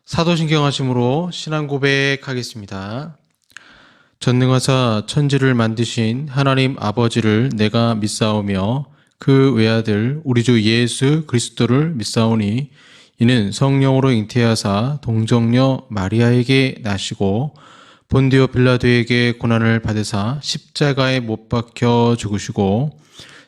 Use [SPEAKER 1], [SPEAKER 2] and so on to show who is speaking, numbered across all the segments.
[SPEAKER 1] 사도신경하심으로 신앙 고백하겠습니다. 전능하사 천지를 만드신 하나님 아버지를 내가 믿사오며 그 외아들 우리 주 예수 그리스도를 믿사오니 이는 성령으로 잉태하사 동정녀 마리아에게 나시고 본디오 빌라도에게 고난을 받으사 십자가에 못 박혀 죽으시고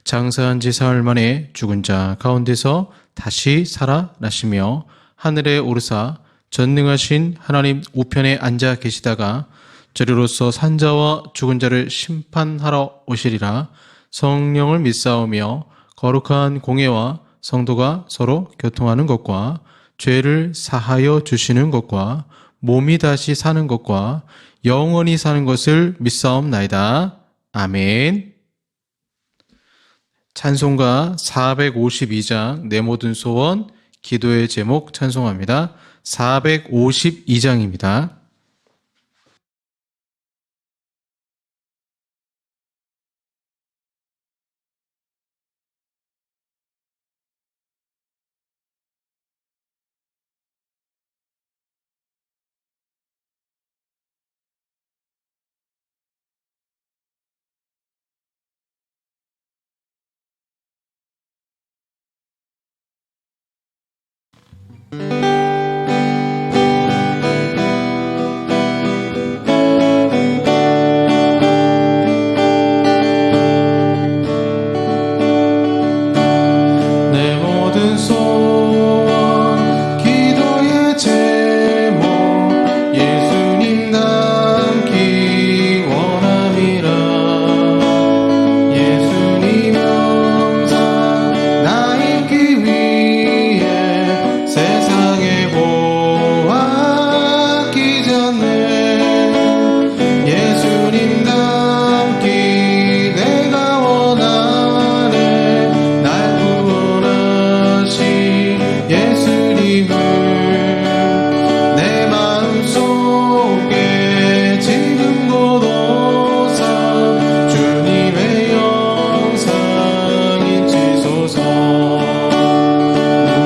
[SPEAKER 1] 장사한 지 사흘 만에 죽은 자 가운데서 다시 살아나시며 하늘에 오르사 전능하신 하나님 우편에 앉아 계시다가 저리로서 산자와 죽은 자를 심판하러 오시리라. 성령을 믿사오며 거룩한 공예와 성도가 서로 교통하는 것과 죄를 사하여 주시는 것과 몸이 다시 사는 것과 영원히 사는 것을 믿사옵나이다. 아멘. 찬송가 452장 내 모든 소원 기도의 제목 찬송합니다. 452장입니다. 내 모든 소원 기도의 제목 예수님 닮기 원함이라. 예수님 영상 나 입기 위해 세상에 보았기 전에 예수님 닮기 내가 원하네. 날 구원하신 예수님을 내 마음속에 지금 곳곳서 주님의 영상 인치소서.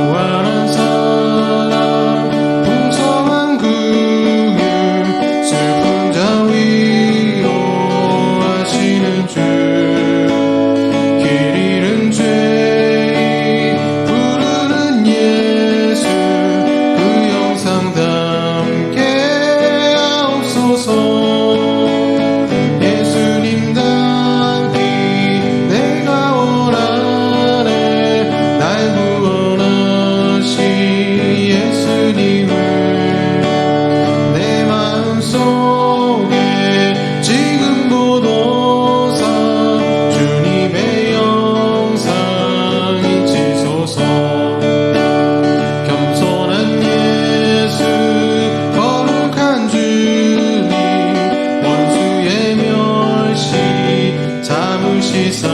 [SPEAKER 1] 무한한 사랑 풍성한 긍휼 슬픈 자 위로하시는 주. 길 잃은 죄인 부르는 예수 그 영상 담게 하옵소서. 예수님 닮기 내가 원하네. 날 구원하신 예수님을 내 마음속에 지금 곳곳서 주님의 영상 인치소서. 겸손한 예수 거룩한 주님 원수의 멸시 참으시사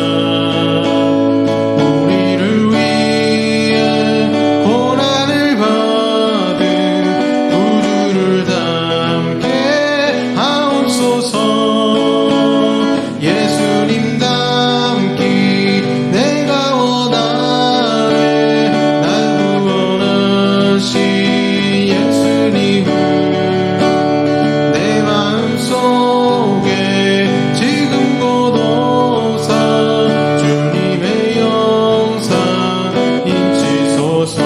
[SPEAKER 1] 우리를 위해 고난을 받은 구주를 닮게 하옵소서. 예수님 닮기 내가 원하네. 날 구원하신 예수님을 내 마음속에 지금 곳곳서 주님의 영상 인치소서.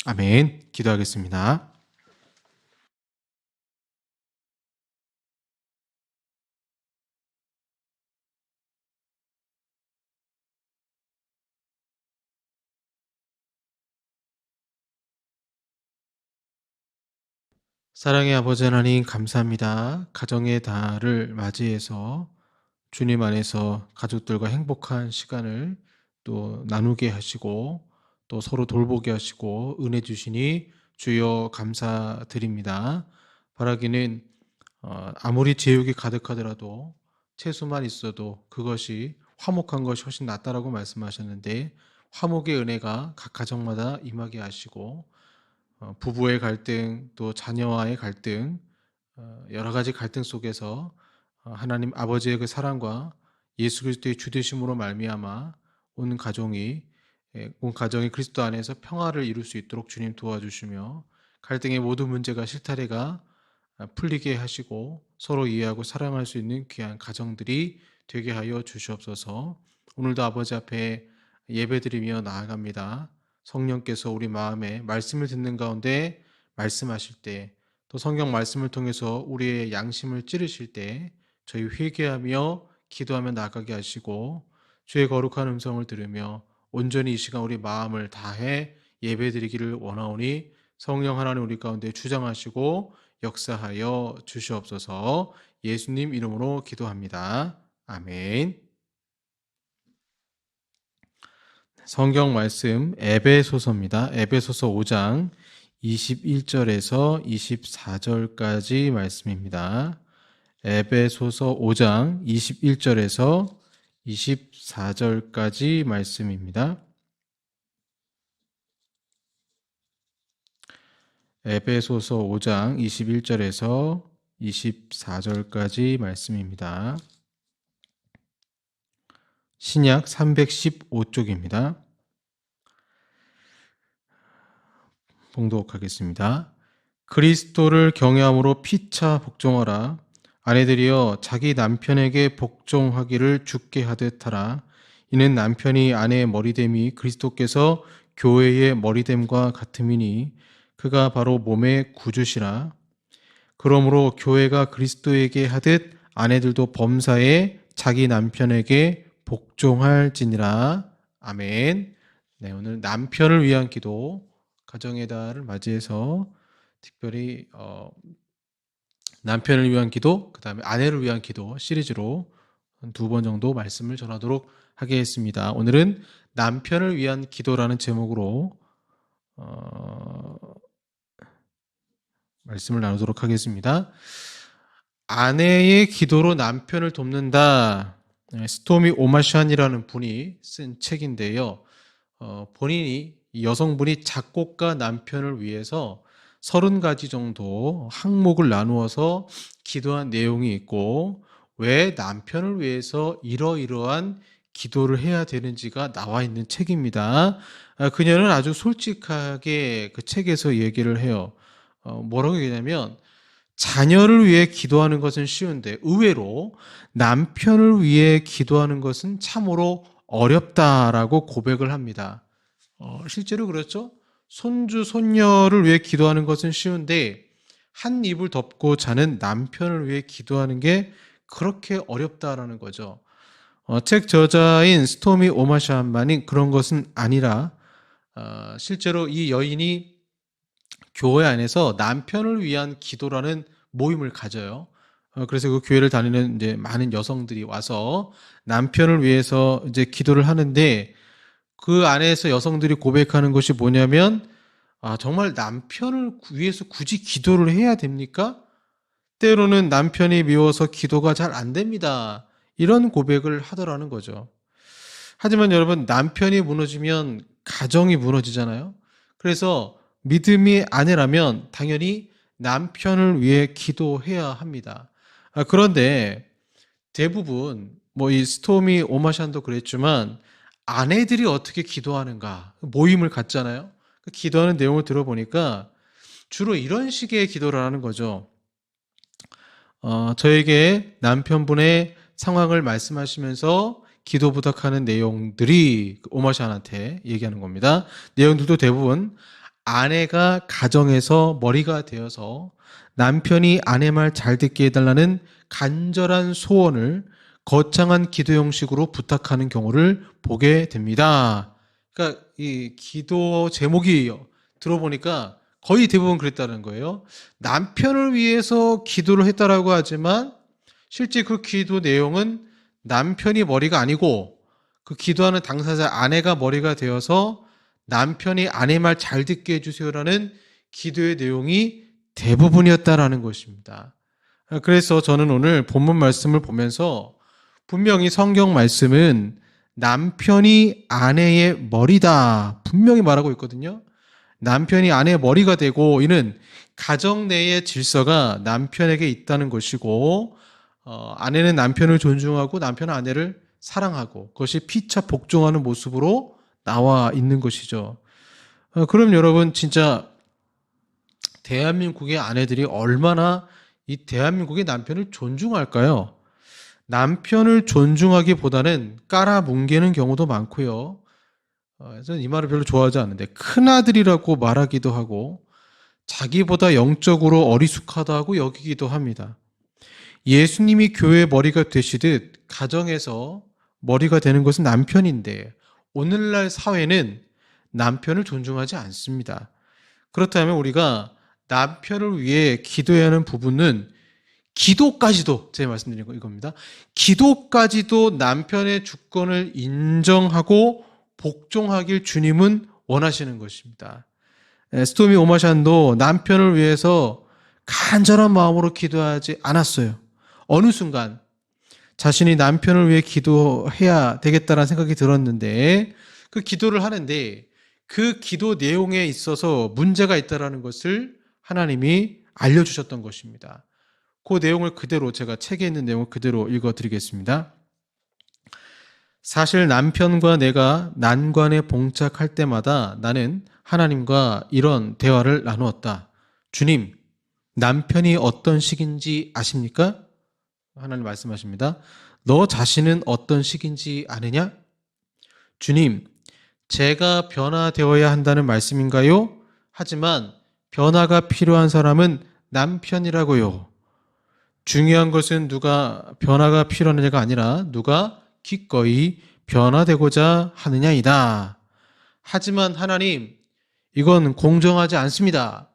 [SPEAKER 1] 아멘. 기도하겠습니다. 사랑의 아버지 하나님 감사합니다. 가정의 달을 맞이해서 주님 안에서 가족들과 행복한 시간을 또 나누게 하시고 또 서로 돌보게 하시고 은혜 주시니 주여 감사드립니다. 바라기는 아무리 제육이 가득하더라도 채소만 있어도 그것이 화목한 것이 훨씬 낫다라고 말씀하셨는데 화목의 은혜가 각 가정마다 임하게 하시고 부부의 갈등 또 자녀와의 갈등 여러 가지 갈등 속에서 하나님 아버지의 그 사랑과 예수 그리스도의 주되심으로 말미암아 온 가정이 그리스도 안에서 평화를 이룰 수 있도록 주님 도와주시며 갈등의 모든 문제가 실타래가 풀리게 하시고 서로 이해하고 사랑할 수 있는 귀한 가정들이 되게 하여 주시옵소서. 오늘도 아버지 앞에 예배드리며 나아갑니다. 성령께서 우리 마음에 말씀을 듣는 가운데 말씀하실 때, 또 성경 말씀을 통해서 우리의 양심을 찌르실 때 저희 회개하며 기도하며 나가게 하시고 주의 거룩한 음성을 들으며 온전히 이 시간 우리 마음을 다해 예배드리기를 원하오니 성령 하나님 우리 가운데 주장하시고 역사하여 주시옵소서. 예수님 이름으로 기도합니다. 아멘. 성경 말씀 에베소서입니다. 에베소서 5장 21절에서 24절까지 말씀입니다. 에베소서 5장 21절에서 24절까지 말씀입니다. 에베소서 5장 21절에서 24절까지 말씀입니다. 신약 315쪽입니다. 봉독하겠습니다. 그리스도를 경외함으로 피차 복종하라. 아내들이여 자기 남편에게 복종하기를 주께 하듯 하라. 이는 남편이 아내의 머리됨이 그리스도께서 교회의 머리됨과 같음이니 그가 바로 몸의 구주시라. 그러므로 교회가 그리스도에게 하듯 아내들도 범사에 자기 남편에게 복종할지니라. 아멘. 네, 오늘 남편을 위한 기도, 가정의 달을 맞이해서 특별히 남편을 위한 기도, 그 다음에 아내를 위한 기도 시리즈로 2번 정도 말씀을 전하도록 하겠습니다. 오늘은 남편을 위한 기도라는 제목으로 말씀을 나누도록 하겠습니다. 아내의 기도로 남편을 돕는다. 스토미 오마샨이라는 분이 쓴 책인데요. 본인이 여성분이 작곡가 남편을 위해서 30가지 정도 항목을 나누어서 기도한 내용이 있고 왜 남편을 위해서 이러이러한 기도를 해야 되는지가 나와 있는 책입니다. 그녀는 아주 솔직하게 그 책에서 얘기를 해요. 뭐라고 얘기하냐면 자녀를 위해 기도하는 것은 쉬운데 의외로 남편을 위해 기도하는 것은 참으로 어렵다라고 고백을 합니다. 실제로 그렇죠? 손주, 손녀를 위해 기도하는 것은 쉬운데 한 입을 덮고 자는 남편을 위해 기도하는 게 그렇게 어렵다라는 거죠. 책 저자인 스토미 오마샨만이 그런 것은 아니라 실제로 이 여인이 교회 안에서 남편을 위한 기도라는 모임을 가져요. 그래서 그 교회를 다니는 이제 많은 여성들이 와서 남편을 위해서 이제 기도를 하는데 그 안에서 여성들이 고백하는 것이 뭐냐면 정말 남편을 위해서 굳이 기도를 해야 됩니까? 때로는 남편이 미워서 기도가 잘 안 됩니다. 이런 고백을 하더라는 거죠. 하지만 여러분, 남편이 무너지면 가정이 무너지잖아요. 그래서 믿음의 아내라면 당연히 남편을 위해 기도해야 합니다. 그런데 대부분 이 스토미 오마샨도 그랬지만 아내들이 어떻게 기도하는가 모임을 갖잖아요. 기도하는 내용을 들어보니까 주로 이런 식의 기도를 하는 거죠. 저에게 남편분의 상황을 말씀하시면서 기도 부탁하는 내용들이 오마샨한테 얘기하는 겁니다. 내용들도 대부분 아내가 가정에서 머리가 되어서 남편이 아내 말 잘 듣게 해달라는 간절한 소원을 거창한 기도 형식으로 부탁하는 경우를 보게 됩니다. 그러니까 이 기도 제목이 들어보니까 거의 대부분 그랬다는 거예요. 남편을 위해서 기도를 했다라고 하지만 실제 그 기도 내용은 남편이 머리가 아니고 그 기도하는 당사자 아내가 머리가 되어서 남편이 아내 말 잘 듣게 해주세요라는 기도의 내용이 대부분이었다라는 것입니다. 그래서 저는 오늘 본문 말씀을 보면서 분명히 성경 말씀은 남편이 아내의 머리다 분명히 말하고 있거든요. 남편이 아내의 머리가 되고 이는 가정 내의 질서가 남편에게 있다는 것이고 아내는 남편을 존중하고 남편은 아내를 사랑하고 그것이 피차 복종하는 모습으로 나와 있는 것이죠. 그럼 여러분 진짜 대한민국의 아내들이 얼마나 이 대한민국의 남편을 존중할까요? 남편을 존중하기보다는 깔아뭉개는 경우도 많고요. 저는 이 말을 별로 좋아하지 않는데 큰아들이라고 말하기도 하고 자기보다 영적으로 어리숙하다고 여기기도 합니다. 예수님이 교회의 머리가 되시듯 가정에서 머리가 되는 것은 남편인데 오늘날 사회는 남편을 존중하지 않습니다. 그렇다면 우리가 남편을 위해 기도해야 하는 부분은 기도까지도, 제가 말씀드린 거 이겁니다. 기도까지도 남편의 주권을 인정하고 복종하길 주님은 원하시는 것입니다. 스토미 오마샨도 남편을 위해서 간절한 마음으로 기도하지 않았어요. 어느 순간 자신이 남편을 위해 기도해야 되겠다는 생각이 들었는데 그 기도를 하는데 그 기도 내용에 있어서 문제가 있다는 것을 하나님이 알려주셨던 것입니다. 그 내용을 그대로 제가 책에 있는 내용을 그대로 읽어드리겠습니다. 사실 남편과 내가 난관에 봉착할 때마다 나는 하나님과 이런 대화를 나누었다. 주님, 남편이 어떤 식인지 아십니까? 하나님 말씀하십니다. 너 자신은 어떤 식인지 아느냐? 주님, 제가 변화되어야 한다는 말씀인가요? 하지만 변화가 필요한 사람은 남편이라고요. 중요한 것은 누가 변화가 필요하느냐가 아니라 누가 기꺼이 변화되고자 하느냐이다. 하지만 하나님, 이건 공정하지 않습니다.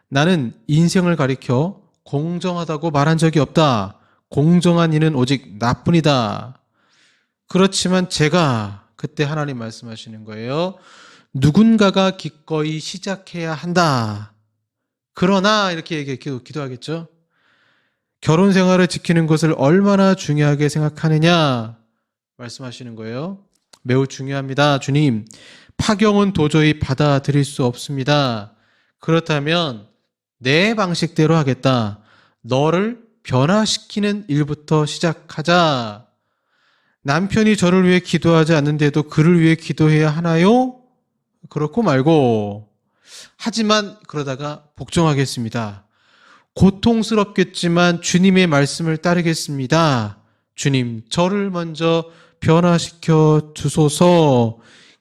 [SPEAKER 1] 나는 인생을 가리켜 공정하다고 말한 적이 없다. 공정한 이는 오직 나뿐이다. 그렇지만 제가 그때 하나님 말씀하시는 거예요. 누군가가 기꺼이 시작해야 한다. 그러나 이렇게 기도하겠죠. 결혼 생활을 지키는 것을 얼마나 중요하게 생각하느냐 말씀하시는 거예요. 매우 중요합니다. 주님, 파경은 도저히 받아들일 수 없습니다. 그렇다면 내 방식대로 하겠다. 너를 변화시키는 일부터 시작하자. 남편이 저를 위해 기도하지 않는데도 그를 위해 기도해야 하나요? 그렇고 말고. 하지만 그러다가 복종하겠습니다. 고통스럽겠지만 주님의 말씀을 따르겠습니다. 주님, 저를 먼저 변화시켜 주소서.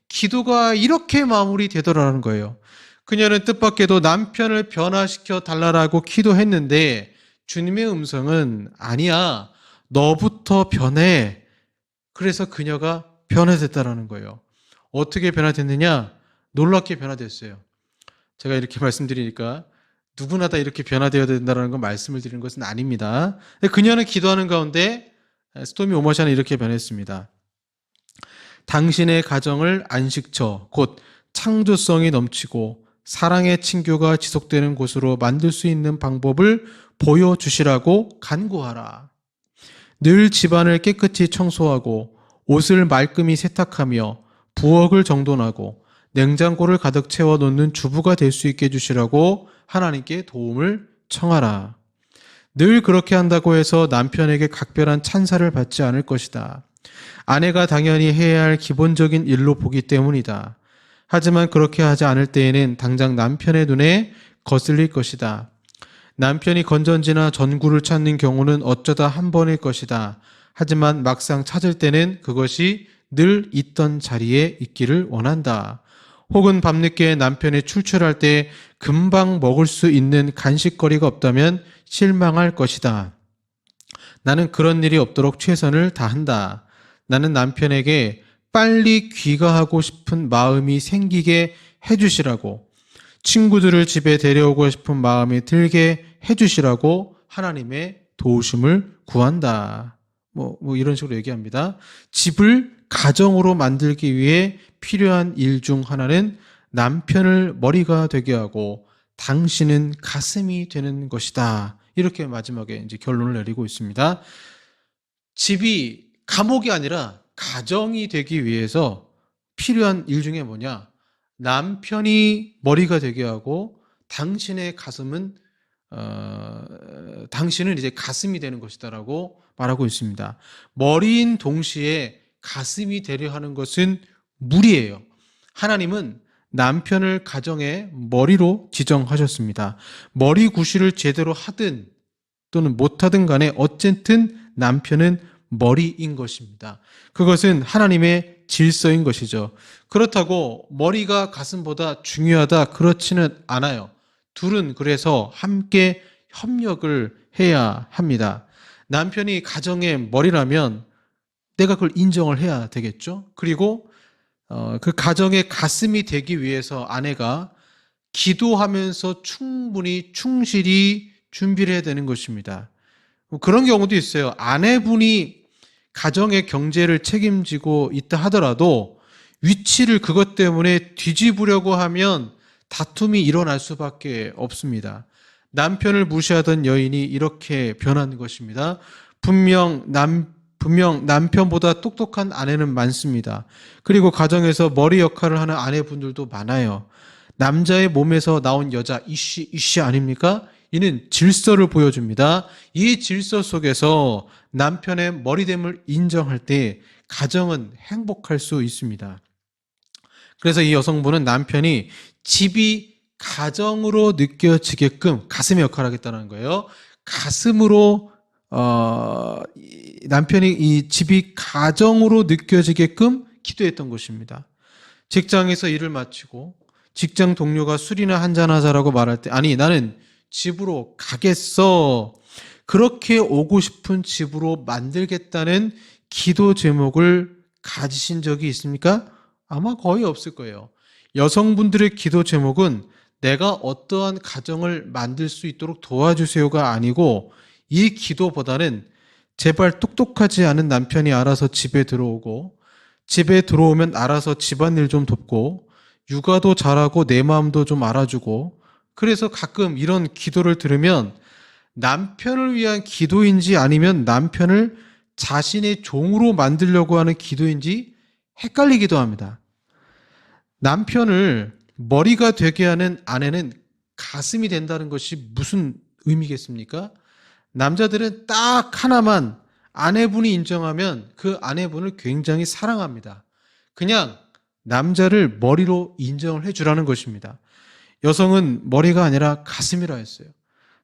[SPEAKER 1] 기도가 이렇게 마무리되더라는 거예요. 그녀는 뜻밖에도 남편을 변화시켜 달라고 기도했는데 주님의 음성은 아니야. 너부터 변해. 그래서 그녀가 변화됐다라는 거예요. 어떻게 변화됐느냐? 놀랍게 변화됐어요. 제가 이렇게 말씀드리니까 누구나 다 이렇게 변화되어야 된다는 건 말씀을 드리는 것은 아닙니다. 그녀는 기도하는 가운데 스토미 오머샤는 이렇게 변했습니다. 당신의 가정을 안식처, 곧 창조성이 넘치고 사랑의 친교가 지속되는 곳으로 만들 수 있는 방법을 보여주시라고 간구하라. 늘 집안을 깨끗이 청소하고 옷을 말끔히 세탁하며 부엌을 정돈하고 냉장고를 가득 채워 놓는 주부가 될 수 있게 해주시라고 하나님께 도움을 청하라. 늘 그렇게 한다고 해서 남편에게 각별한 찬사를 받지 않을 것이다. 아내가 당연히 해야 할 기본적인 일로 보기 때문이다. 하지만 그렇게 하지 않을 때에는 당장 남편의 눈에 거슬릴 것이다. 남편이 건전지나 전구를 찾는 경우는 어쩌다 한 번일 것이다. 하지만 막상 찾을 때는 그것이 늘 있던 자리에 있기를 원한다. 혹은 밤늦게 남편이 출출할 때 금방 먹을 수 있는 간식거리가 없다면 실망할 것이다. 나는 그런 일이 없도록 최선을 다한다. 나는 남편에게 빨리 귀가하고 싶은 마음이 생기게 해주시라고, 친구들을 집에 데려오고 싶은 마음이 들게 해주시라고 하나님의 도우심을 구한다. 이런 식으로 얘기합니다. 집을 가정으로 만들기 위해 필요한 일 중 하나는 남편을 머리가 되게 하고 당신은 가슴이 되는 것이다. 이렇게 마지막에 이제 결론을 내리고 있습니다. 집이 감옥이 아니라 가정이 되기 위해서 필요한 일 중에 뭐냐? 남편이 머리가 되게 하고 당신의 가슴은 당신은 이제 가슴이 되는 것이다라고 말하고 있습니다. 머리인 동시에 가슴이 되려 하는 것은 무리예요. 하나님은 남편을 가정의 머리로 지정하셨습니다. 머리 구실을 제대로 하든 또는 못하든 간에 어쨌든 남편은 머리인 것입니다. 그것은 하나님의 질서인 것이죠. 그렇다고 머리가 가슴보다 중요하다 그렇지는 않아요. 둘은 그래서 함께 협력을 해야 합니다. 남편이 가정의 머리라면 내가 그걸 인정을 해야 되겠죠. 그리고 그 가정의 가슴이 되기 위해서 아내가 기도하면서 충분히 충실히 준비를 해야 되는 것입니다. 그런 경우도 있어요. 아내분이 가정의 경제를 책임지고 있다 하더라도 위치를 그것 때문에 뒤집으려고 하면 다툼이 일어날 수밖에 없습니다. 남편을 무시하던 여인이 이렇게 변한 것입니다. 분명 남편보다 똑똑한 아내는 많습니다. 그리고 가정에서 머리 역할을 하는 아내분들도 많아요. 남자의 몸에서 나온 여자 이씨 아닙니까? 이는 질서를 보여줍니다. 이 질서 속에서 남편의 머리됨을 인정할 때 가정은 행복할 수 있습니다. 그래서 이 여성분은 남편이 집이 가정으로 느껴지게끔 가슴의 역할을 하겠다는 거예요. 가슴으로 남편이 이 집이 가정으로 느껴지게끔 기도했던 것입니다. 직장에서 일을 마치고 직장 동료가 술이나 한잔하자라고 말할 때 아니 나는 집으로 가겠어. 그렇게 오고 싶은 집으로 만들겠다는 기도 제목을 가지신 적이 있습니까? 아마 거의 없을 거예요. 여성분들의 기도 제목은 내가 어떠한 가정을 만들 수 있도록 도와주세요가 아니고 이 기도보다는 제발 똑똑하지 않은 남편이 알아서 집에 들어오고 집에 들어오면 알아서 집안일 좀 돕고 육아도 잘하고 내 마음도 좀 알아주고 그래서 가끔 이런 기도를 들으면 남편을 위한 기도인지 아니면 남편을 자신의 종으로 만들려고 하는 기도인지 헷갈리기도 합니다. 남편을 머리가 되게 하는 아내는 가슴이 된다는 것이 무슨 의미겠습니까? 남자들은 딱 하나만 아내분이 인정하면 그 아내분을 굉장히 사랑합니다. 그냥 남자를 머리로 인정을 해주라는 것입니다. 여성은 머리가 아니라 가슴이라 했어요.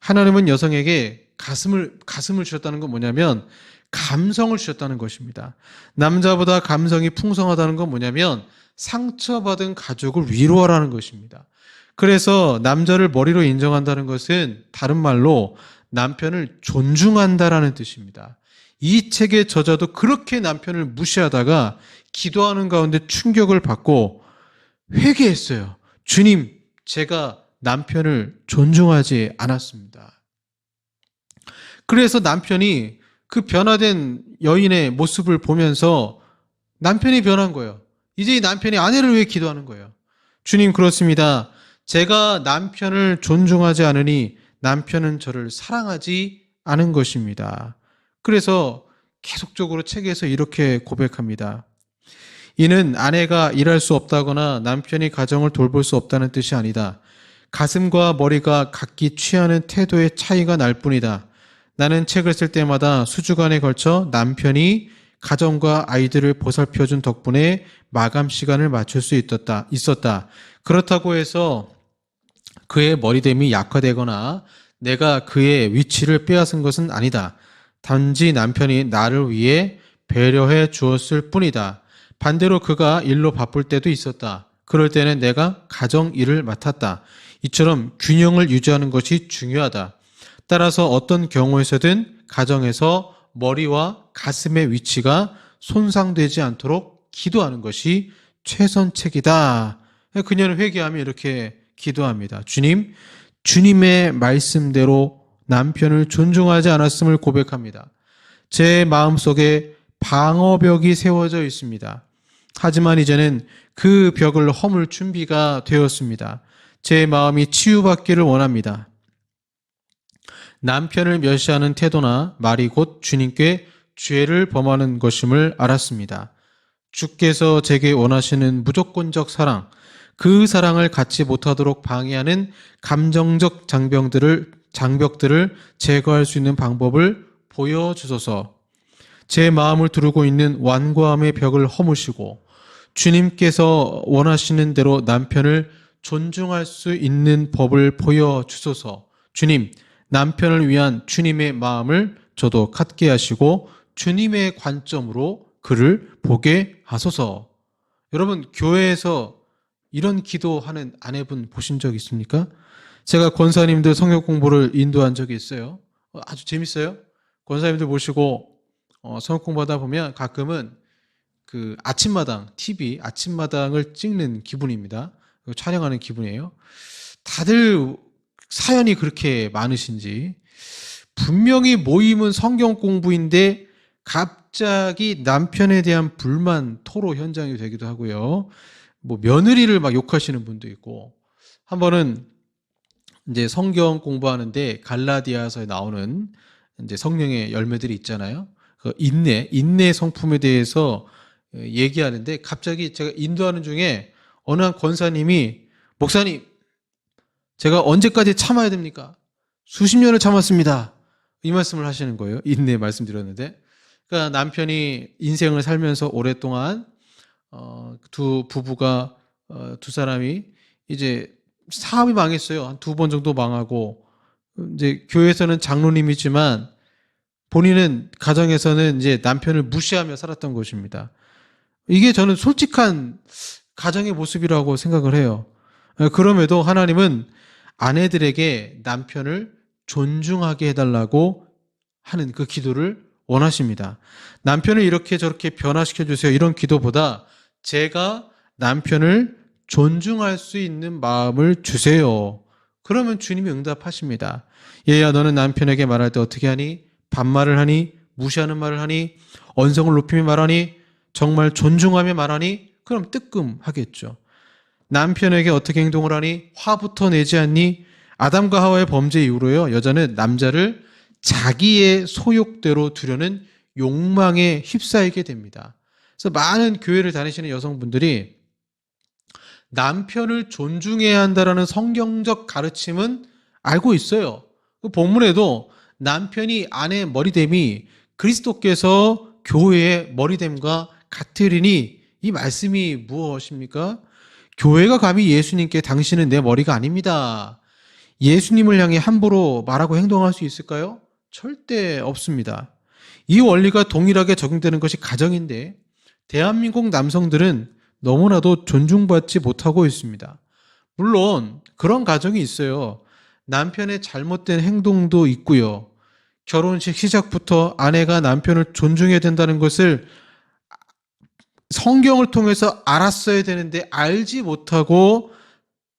[SPEAKER 1] 하나님은 여성에게 가슴을 주셨다는 건 뭐냐면 감성을 주셨다는 것입니다. 남자보다 감성이 풍성하다는 건 뭐냐면 상처받은 가족을 위로하라는 것입니다. 그래서 남자를 머리로 인정한다는 것은 다른 말로 남편을 존중한다라는 뜻입니다. 이 책의 저자도 그렇게 남편을 무시하다가 기도하는 가운데 충격을 받고 회개했어요. 주님, 제가 남편을 존중하지 않았습니다. 그래서 남편이 그 변화된 여인의 모습을 보면서 남편이 변한 거예요. 이제 이 남편이 아내를 위해 기도하는 거예요. 주님, 그렇습니다. 제가 남편을 존중하지 않으니 남편은 저를 사랑하지 않은 것입니다. 그래서 계속적으로 책에서 이렇게 고백합니다. 이는 아내가 일할 수 없다거나 남편이 가정을 돌볼 수 없다는 뜻이 아니다. 가슴과 머리가 각기 취하는 태도의 차이가 날 뿐이다. 나는 책을 쓸 때마다 수주간에 걸쳐 남편이 가정과 아이들을 보살펴준 덕분에 마감 시간을 맞출 수 있었다. 그렇다고 해서 그의 머리됨이 약화되거나 내가 그의 위치를 빼앗은 것은 아니다. 단지 남편이 나를 위해 배려해 주었을 뿐이다. 반대로 그가 일로 바쁠 때도 있었다. 그럴 때는 내가 가정 일을 맡았다. 이처럼 균형을 유지하는 것이 중요하다. 따라서 어떤 경우에서든 가정에서 머리와 가슴의 위치가 손상되지 않도록 기도하는 것이 최선책이다. 그녀는 회개하며 이렇게 기도합니다. 주님, 주님의 말씀대로 남편을 존중하지 않았음을 고백합니다. 제 마음속에 방어벽이 세워져 있습니다. 하지만 이제는 그 벽을 허물 준비가 되었습니다. 제 마음이 치유받기를 원합니다. 남편을 멸시하는 태도나 말이 곧 주님께 죄를 범하는 것임을 알았습니다. 주께서 제게 원하시는 무조건적 사랑, 그 사랑을 갖지 못하도록 방해하는 감정적 장벽들을 제거할 수 있는 방법을 보여주소서. 제 마음을 두르고 있는 완고함의 벽을 허무시고 주님께서 원하시는 대로 남편을 존중할 수 있는 법을 보여주소서. 주님, 남편을 위한 주님의 마음을 저도 갖게 하시고 주님의 관점으로 그를 보게 하소서. 여러분, 교회에서 이런 기도하는 아내분 보신 적 있습니까? 제가 권사님들 성경 공부를 인도한 적이 있어요. 아주 재밌어요. 권사님들 모시고 성경 공부하다 보면 가끔은 그 아침마당, TV 아침마당을 찍는 기분입니다. 촬영하는 기분이에요. 다들 사연이 그렇게 많으신지 분명히 모임은 성경 공부인데 갑자기 남편에 대한 불만 토로 현장이 되기도 하고요. 뭐 며느리를 막 욕하시는 분도 있고, 한 번은 이제 성경 공부하는데 갈라디아서에 나오는 이제 성령의 열매들이 있잖아요. 그 인내 성품에 대해서 얘기하는데 갑자기 제가 인도하는 중에 어느 한 권사님이 목사님, 제가 언제까지 참아야 됩니까? 수십 년을 참았습니다. 이 말씀을 하시는 거예요. 인내 말씀드렸는데. 그러니까 남편이 인생을 살면서 오랫동안 두 부부가 두 사람이 이제 사업이 망했어요. 한 두 번 정도 망하고 이제 교회에서는 장로님이지만 본인은 가정에서는 이제 남편을 무시하며 살았던 것입니다. 이게 저는 솔직한 가정의 모습이라고 생각을 해요. 그럼에도 하나님은 아내들에게 남편을 존중하게 해달라고 하는 그 기도를 원하십니다. 남편을 이렇게 저렇게 변화시켜 주세요. 이런 기도보다 제가 남편을 존중할 수 있는 마음을 주세요. 그러면 주님이 응답하십니다. 얘야, 너는 남편에게 말할 때 어떻게 하니? 반말을 하니? 무시하는 말을 하니? 언성을 높이며 말하니? 정말 존중하며 말하니? 그럼 뜨끔하겠죠. 남편에게 어떻게 행동을 하니? 화부터 내지 않니? 아담과 하와의 범죄 이후로요, 여자는 남자를 자기의 소욕대로 두려는 욕망에 휩싸이게 됩니다. 그래서 많은 교회를 다니시는 여성분들이 남편을 존중해야 한다라는 성경적 가르침은 알고 있어요. 그 본문에도 남편이 아내의 머리됨이 그리스도께서 교회의 머리됨과 같으리니, 이 말씀이 무엇입니까? 교회가 감히 예수님께 당신은 내 머리가 아닙니다, 예수님을 향해 함부로 말하고 행동할 수 있을까요? 절대 없습니다. 이 원리가 동일하게 적용되는 것이 가정인데 대한민국 남성들은 너무나도 존중받지 못하고 있습니다. 물론 그런 가정이 있어요. 남편의 잘못된 행동도 있고요. 결혼식 시작부터 아내가 남편을 존중해야 된다는 것을 성경을 통해서 알았어야 되는데 알지 못하고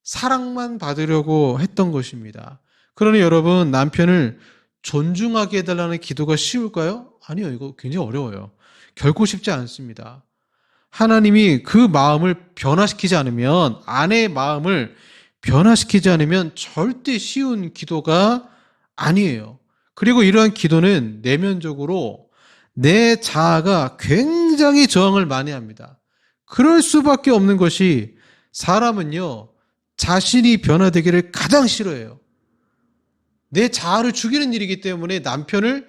[SPEAKER 1] 사랑만 받으려고 했던 것입니다. 그러니 여러분, 남편을 존중하게 해달라는 기도가 쉬울까요? 아니요, 이거 굉장히 어려워요. 결코 쉽지 않습니다. 하나님이 그 마음을 변화시키지 않으면, 아내의 마음을 변화시키지 않으면 절대 쉬운 기도가 아니에요. 그리고 이러한 기도는 내면적으로 내 자아가 굉장히 저항을 많이 합니다. 그럴 수밖에 없는 것이, 사람은요, 자신이 변화되기를 가장 싫어해요. 내 자아를 죽이는 일이기 때문에 남편을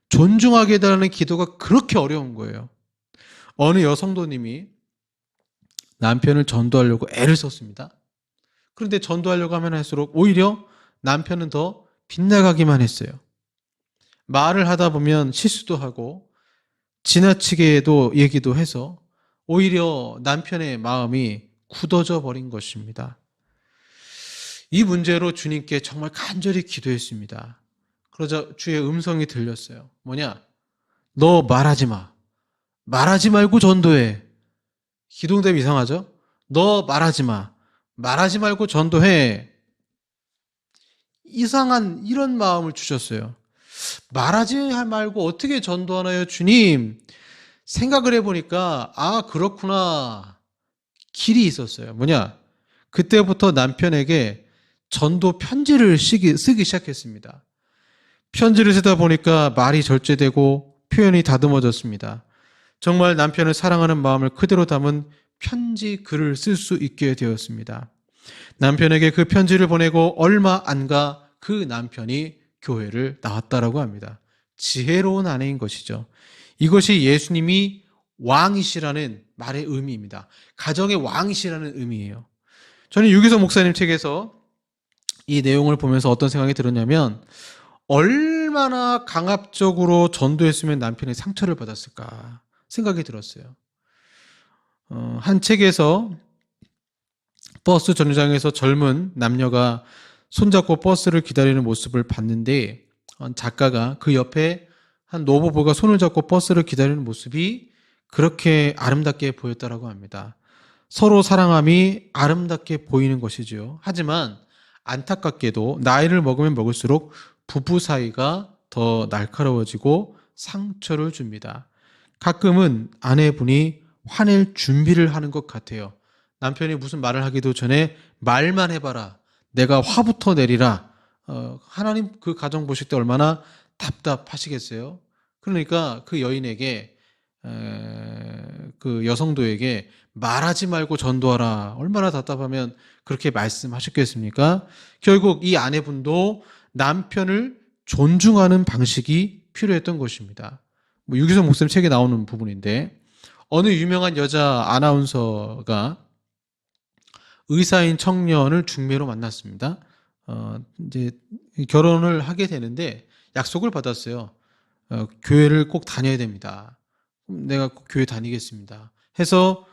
[SPEAKER 1] 존중하게 해달라는 기도가 그렇게 어려운 거예요. 어느 여성도님이 남편을 전도하려고 애를 썼습니다. 그런데 전도하려고 하면 할수록 오히려 남편은 더 빗나가기만 했어요. 말을 하다 보면 실수도 하고 지나치게도 얘기도 해서 오히려 남편의 마음이 굳어져 버린 것입니다. 이 문제로 주님께 정말 간절히 기도했습니다. 그러자 주의 음성이 들렸어요. 뭐냐? 너 말하지 마. 말하지 말고 전도해. 기동대비 이상하죠? 너 말하지 마. 말하지 말고 전도해. 이상한 이런 마음을 주셨어요. 말하지 말고 어떻게 전도하나요, 주님? 생각을 해보니까 그렇구나. 길이 있었어요. 뭐냐? 그때부터 남편에게 전도 편지를 쓰기 시작했습니다. 편지를 쓰다 보니까 말이 절제되고 표현이 다듬어졌습니다. 정말 남편을 사랑하는 마음을 그대로 담은 편지 글을 쓸 수 있게 되었습니다. 남편에게 그 편지를 보내고 얼마 안 가 그 남편이 교회를 나왔다라고 합니다. 지혜로운 아내인 것이죠. 이것이 예수님이 왕이시라는 말의 의미입니다. 가정의 왕이시라는 의미예요. 저는 유기석 목사님 책에서 이 내용을 보면서 어떤 생각이 들었냐면, 얼마나 강압적으로 전도했으면 남편이 상처를 받았을까 생각이 들었어요. 한 책에서 버스 정류장에서 젊은 남녀가 손잡고 버스를 기다리는 모습을 봤는데, 작가가 그 옆에 한 노부부가 손을 잡고 버스를 기다리는 모습이 그렇게 아름답게 보였다라고 합니다. 서로 사랑함이 아름답게 보이는 것이죠. 하지만 안타깝게도 나이를 먹으면 먹을수록 부부 사이가 더 날카로워지고 상처를 줍니다. 가끔은 아내분이 화낼 준비를 하는 것 같아요. 남편이 무슨 말을 하기도 전에 말만 해봐라, 내가 화부터 내리라. 하나님 그 가정 보실 때 얼마나 답답하시겠어요? 그러니까 그 여인에게, 그 여성도에게 말하지 말고 전도하라, 얼마나 답답하면 그렇게 말씀하셨겠습니까? 결국 이 아내분도 남편을 존중하는 방식이 필요했던 것입니다. 유기석 목사님 책에 나오는 부분인데, 어느 유명한 여자 아나운서가 의사인 청년을 중매로 만났습니다. 이제 결혼을 하게 되는데 약속을 받았어요. 교회를 꼭 다녀야 됩니다. 내가 꼭 교회 다니겠습니다. 해서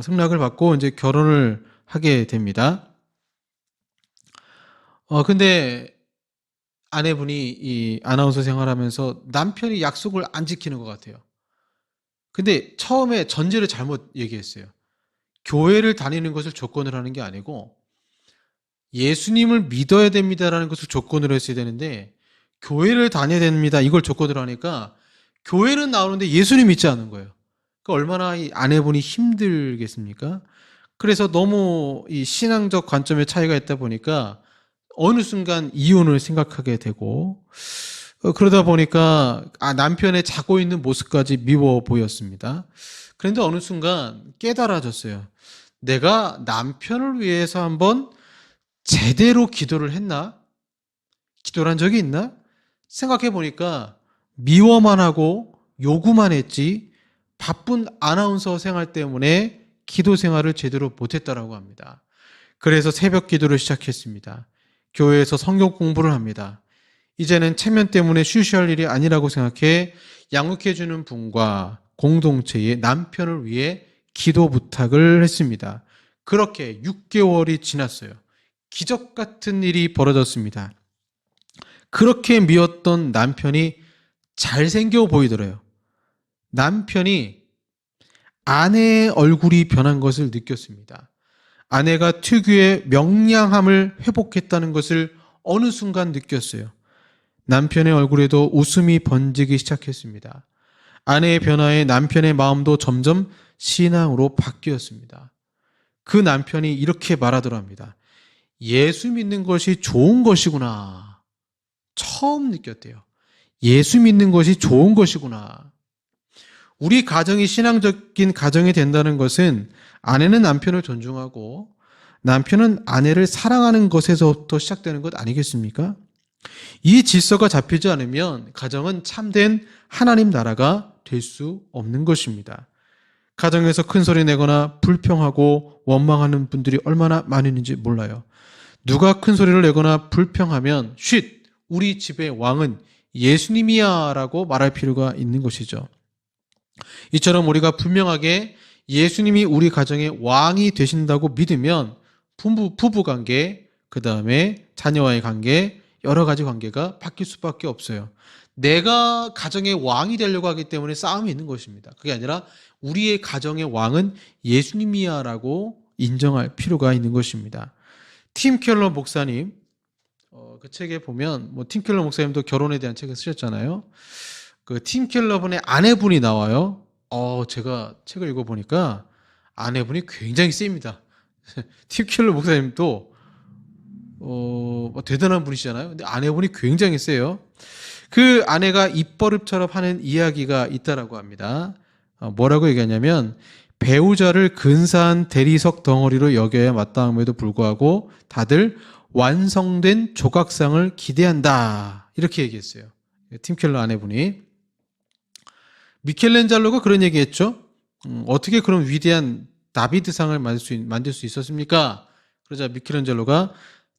[SPEAKER 1] 승낙을 받고 이제 결혼을 하게 됩니다. 근데 아내분이 이 아나운서 생활하면서 남편이 약속을 안 지키는 것 같아요. 근데 처음에 전제를 잘못 얘기했어요. 교회를 다니는 것을 조건으로 하는 게 아니고 예수님을 믿어야 됩니다라는 것을 조건으로 했어야 되는데, 교회를 다녀야 됩니다 이걸 조건으로 하니까 교회는 나오는데 예수님 믿지 않는 거예요. 그러니까 얼마나 이 아내분이 힘들겠습니까? 그래서 너무 이 신앙적 관점의 차이가 있다 보니까 어느 순간 이혼을 생각하게 되고, 그러다 보니까 남편의 자고 있는 모습까지 미워 보였습니다. 그런데 어느 순간 깨달아졌어요. 내가 남편을 위해서 한번 제대로 기도를 했나? 기도를 한 적이 있나? 생각해 보니까 미워만 하고 요구만 했지 바쁜 아나운서 생활 때문에 기도 생활을 제대로 못했다라고 합니다. 그래서 새벽 기도를 시작했습니다. 교회에서 성경 공부를 합니다. 이제는 체면 때문에 쉬쉬할 일이 아니라고 생각해 양육해주는 분과 공동체의 남편을 위해 기도 부탁을 했습니다. 그렇게 6개월이 지났어요. 기적 같은 일이 벌어졌습니다. 그렇게 미웠던 남편이 잘생겨 보이더래요. 남편이 아내의 얼굴이 변한 것을 느꼈습니다. 아내가 특유의 명량함을 회복했다는 것을 어느 순간 느꼈어요. 남편의 얼굴에도 웃음이 번지기 시작했습니다. 아내의 변화에 남편의 마음도 점점 신앙으로 바뀌었습니다. 그 남편이 이렇게 말하더랍니다. 예수 믿는 것이 좋은 것이구나. 처음 느꼈대요. 예수 믿는 것이 좋은 것이구나. 우리 가정이 신앙적인 가정이 된다는 것은 아내는 남편을 존중하고 남편은 아내를 사랑하는 것에서부터 시작되는 것 아니겠습니까? 이 질서가 잡히지 않으면 가정은 참된 하나님 나라가 될 수 없는 것입니다. 가정에서 큰 소리 내거나 불평하고 원망하는 분들이 얼마나 많이 있는지 몰라요. 누가 큰 소리를 내거나 불평하면 쉿! 우리 집의 왕은 예수님이야 라고 말할 필요가 있는 것이죠. 이처럼 우리가 분명하게 예수님이 우리 가정의 왕이 되신다고 믿으면 부부 관계, 그 다음에 자녀와의 관계, 여러 가지 관계가 바뀔 수밖에 없어요. 내가 가정의 왕이 되려고 하기 때문에 싸움이 있는 것입니다. 그게 아니라 우리의 가정의 왕은 예수님이야 라고 인정할 필요가 있는 것입니다. 팀 켈러 목사님, 그 책에 보면 팀 켈러 목사님도 결혼에 대한 책을 쓰셨잖아요. 그 팀 켈러분의 아내분이 나와요. 제가 책을 읽어보니까 아내분이 굉장히 셉니다. 팀 켈러 목사님도 대단한 분이시잖아요. 근데 아내분이 굉장히 세요. 그 아내가 입버릇처럼 하는 이야기가 있다라고 합니다. 뭐라고 얘기하냐면, 배우자를 근사한 대리석 덩어리로 여겨야 마땅함에도 불구하고 다들 완성된 조각상을 기대한다. 이렇게 얘기했어요. 팀 켈러 아내분이. 미켈란젤로가 그런 얘기했죠. 어떻게 그런 위대한 다비드상을 만들 수 있었습니까? 그러자 미켈란젤로가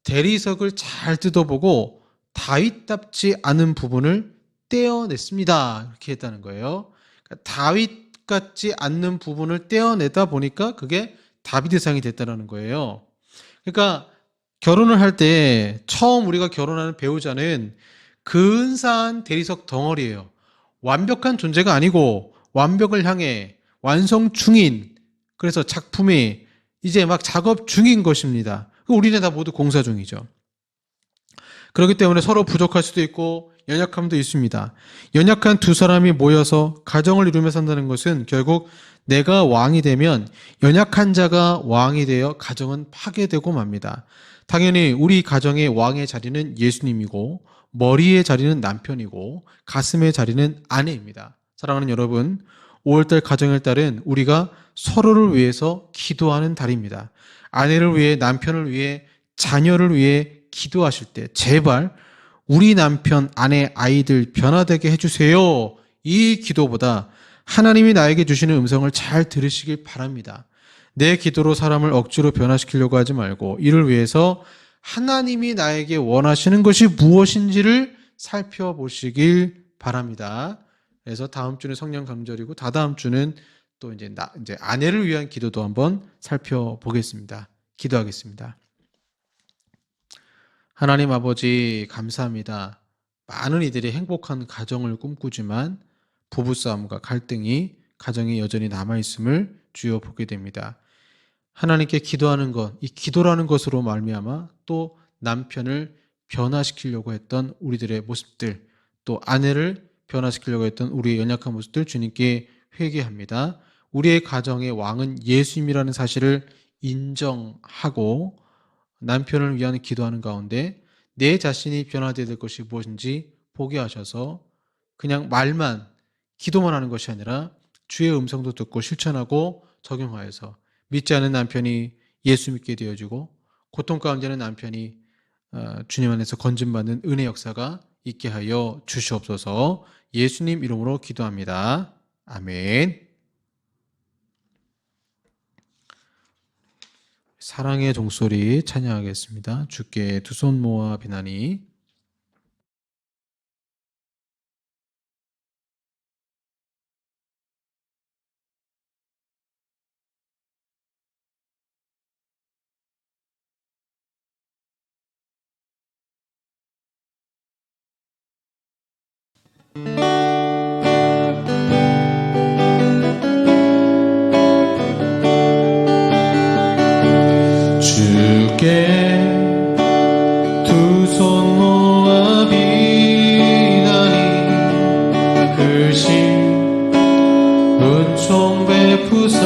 [SPEAKER 1] 대리석을 잘 뜯어보고 다윗답지 않은 부분을 떼어냈습니다. 이렇게 했다는 거예요. 그러니까 다윗 같지 않는 부분을 떼어내다 보니까 그게 다비드상이 됐다는 거예요. 그러니까 결혼을 할 때 처음 우리가 결혼하는 배우자는 근사한 대리석 덩어리예요. 완벽한 존재가 아니고 완벽을 향해 완성 중인, 그래서 작품이 이제 막 작업 중인 것입니다. 우리는 다 모두 공사 중이죠. 그렇기 때문에 서로 부족할 수도 있고 연약함도 있습니다. 연약한 두 사람이 모여서 가정을 이루며 산다는 것은 결국 내가 왕이 되면 연약한 자가 왕이 되어 가정은 파괴되고 맙니다. 당연히 우리 가정의 왕의 자리는 예수님이고 머리의 자리는 남편이고 가슴의 자리는 아내입니다. 사랑하는 여러분, 5월달 가정의 달은 우리가 서로를 위해서 기도하는 달입니다. 아내를 위해, 남편을 위해, 자녀를 위해 기도하실 때 제발 우리 남편, 아내, 아이들 변화되게 해주세요. 이 기도보다 하나님이 나에게 주시는 음성을 잘 들으시길 바랍니다. 내 기도로 사람을 억지로 변화시키려고 하지 말고 이를 위해서 하나님이 나에게 원하시는 것이 무엇인지를 살펴보시길 바랍니다. 그래서 다음 주는 성령 강절이고 다다음 주는 또 이제 아내를 위한 기도도 한번 살펴보겠습니다. 기도하겠습니다. 하나님 아버지 감사합니다. 많은 이들이 행복한 가정을 꿈꾸지만 부부싸움과 갈등이 가정에 여전히 남아있음을 주여 보게 됩니다. 하나님께 기도하는 것, 이 기도라는 것으로 말미암아 또 남편을 변화시키려고 했던 우리들의 모습들, 또 아내를 변화시키려고 했던 우리의 연약한 모습들 주님께 회개합니다. 우리의 가정의 왕은 예수님이라는 사실을 인정하고 남편을 위한 기도하는 가운데 내 자신이 변화되어야 될 것이 무엇인지 보게 하셔서 그냥 말만, 기도만 하는 것이 아니라 주의 음성도 듣고 실천하고 적용하여서 믿지 않은 남편이 예수 믿게 되어주고 고통 가운데 있는 남편이 주님 안에서 건진받는 은혜 역사가 있게 하여 주시옵소서. 예수님 이름으로 기도합니다. 아멘. 사랑의 종소리 찬양하겠습니다. 주께 두 손 모아 비나니. 주께 두 손 모아 비나니 크신 은총 베푸사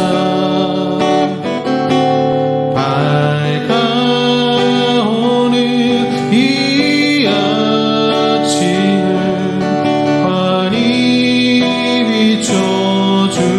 [SPEAKER 1] 밝아오는 이 아침을 환히 비춰주소서.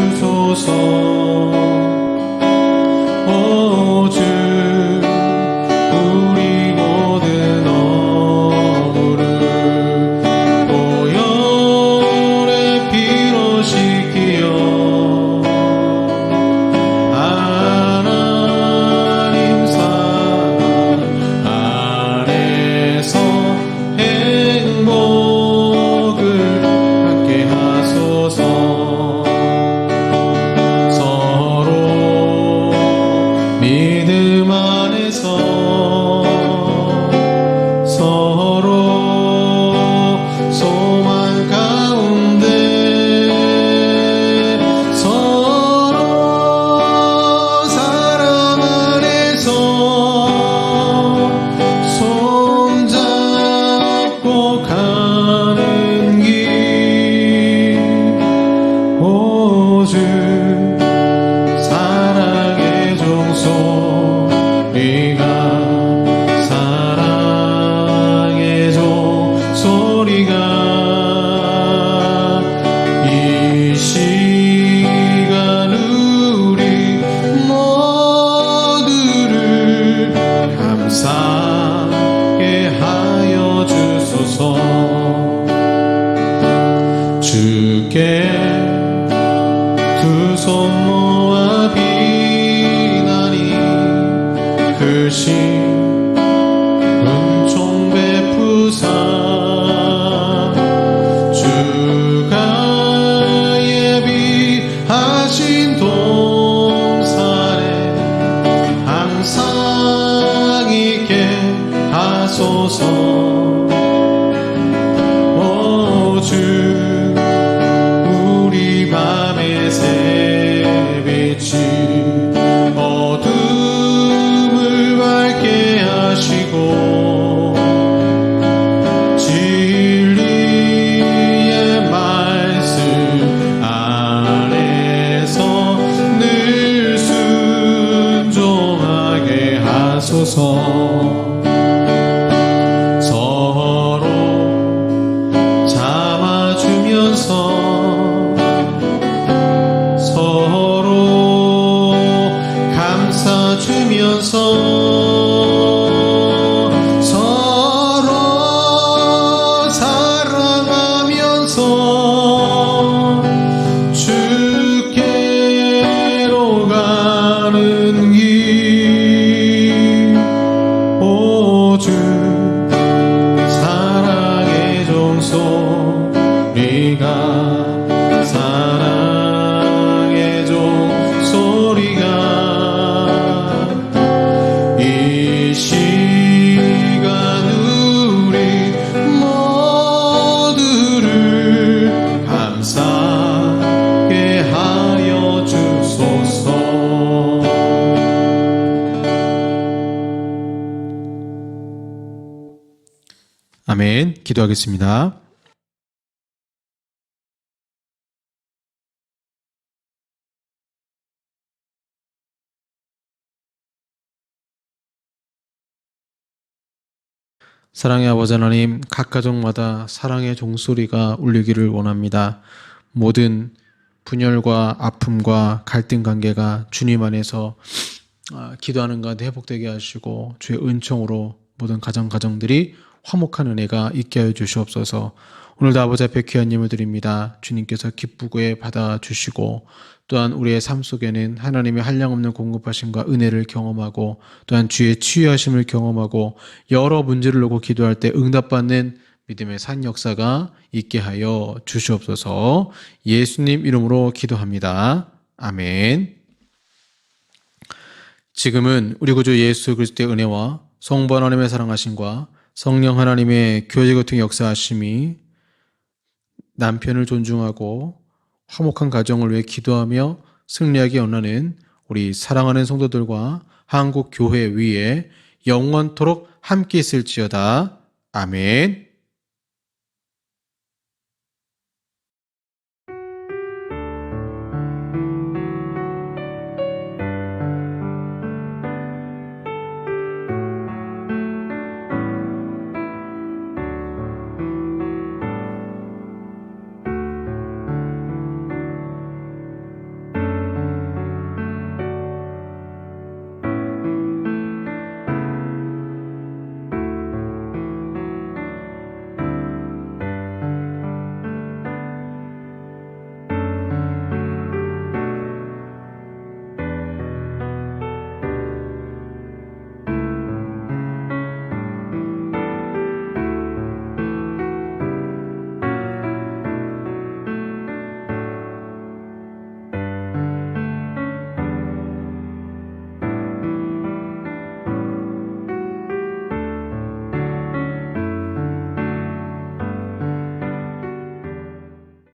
[SPEAKER 1] 하소서. 오 주, 우리 밤의 새빛이 어둠을 밝게 하시고 진리의 말씀 안에서 늘 순종하게 하소서. 서로 사랑하면서 주께로 가는 길. 오 주, 사랑의 종소리가 사랑의 종소리가 이 시간 우리 모두를 감사하게 하여 주소서. 아멘. 기도하겠습니다. 사랑의 아버지 하나님, 각 가정마다 사랑의 종소리가 울리기를 원합니다. 모든 분열과 아픔과 갈등 관계가 주님 안에서 기도하는 가운데 회복되게 하시고 주의 은총으로 모든 가정들이 화목한 은혜가 있게 하여 주시옵소서. 오늘도 아버지 앞에 귀한 예물 드립니다. 주님께서 기쁘게 받아주시고 또한 우리의 삶 속에는 하나님의 한량없는 공급하심과 은혜를 경험하고 또한 주의 치유하심을 경험하고 여러 문제를 놓고 기도할 때 응답받는 믿음의 산 역사가 있게 하여 주시옵소서. 예수님 이름으로 기도합니다. 아멘. 지금은 우리 구주 예수 그리스도의 은혜와 성부 하나님의 사랑하심과 성령 하나님의 교제 같은 역사하심이 남편을 존중하고 화목한 가정을 위해 기도하며 승리하게 원하는 우리 사랑하는 성도들과 한국 교회 위에 영원토록 함께 있을지어다. 아멘.